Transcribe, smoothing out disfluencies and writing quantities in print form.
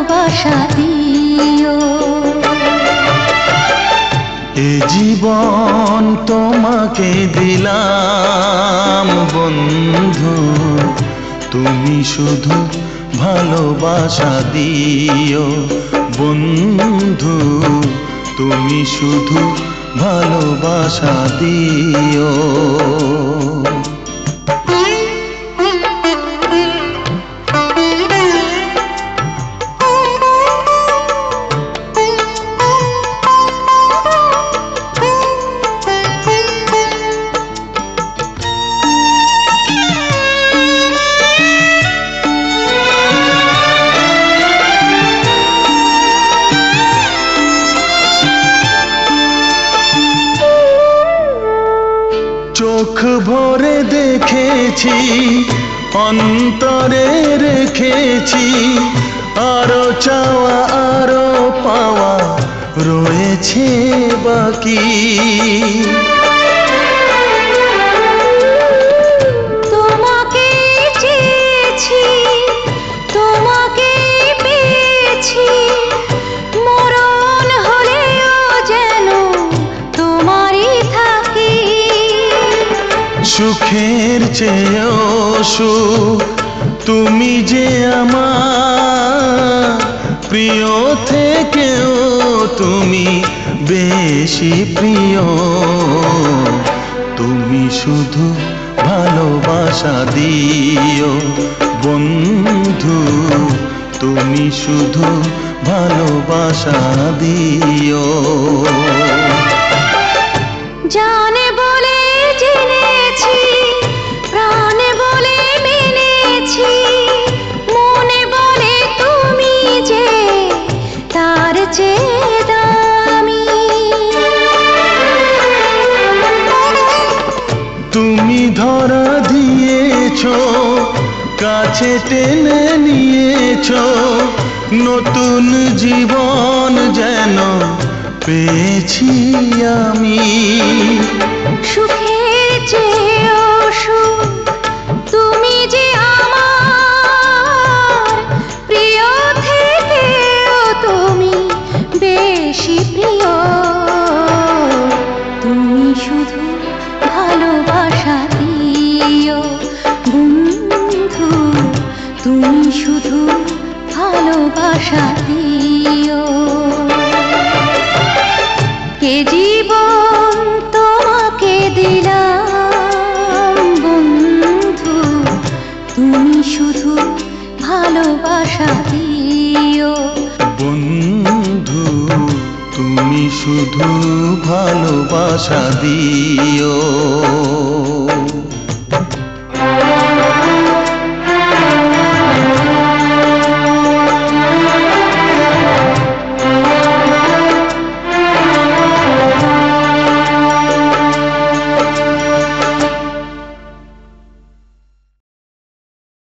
ভালোবাসা দিও। এ জীবন তোমাকে দিলাম বন্ধু, তুমি শুধু ভালোবাসা দিও। বন্ধু তুমি শুধু ভালোবাসা দিও। চোখ ভরে দেখেছি, অন্তরে রেখেছি, আরো চাওয়া আরো পাওয়া রয়েছে বাকি। তোমাকে চেয়েছি, তোমাকে পেয়েছি, মরণ হলেও যেন তোমারই থাকি। সুখের চেয়েও সুখ তুমি যে আমার, প্রিয় থেকেও তুমি বেশি প্রিয়। তুমি শুধু ভালোবাসা দিও বন্ধু, তুমি শুধু ভালোবাসা দিও। জানে বলে জেনেছি, প্রাণে বলে মেনেছি, মনে বলে তুমি যে তার চেয়ে দামি। তুমি ধরা দিয়েছো, কাছে টেনে নিয়েছো, নতুন জীবন যেন পেয়েছি আমি। সুখের চেয়েও সুখ তুমি যে আমার, প্রিয় থেকেও তুমি বেশি প্রিয়। তুমি শুধু ভালোবাসা দিও বন্ধু, তুমি শুধু ভালোবাসা দিও। এ জীবন তোমাকে দিলাম বন্ধু, তুমি শুধু ভালোবাসা দিও। বন্ধু তুমি শুধু ভালোবাসা দিও।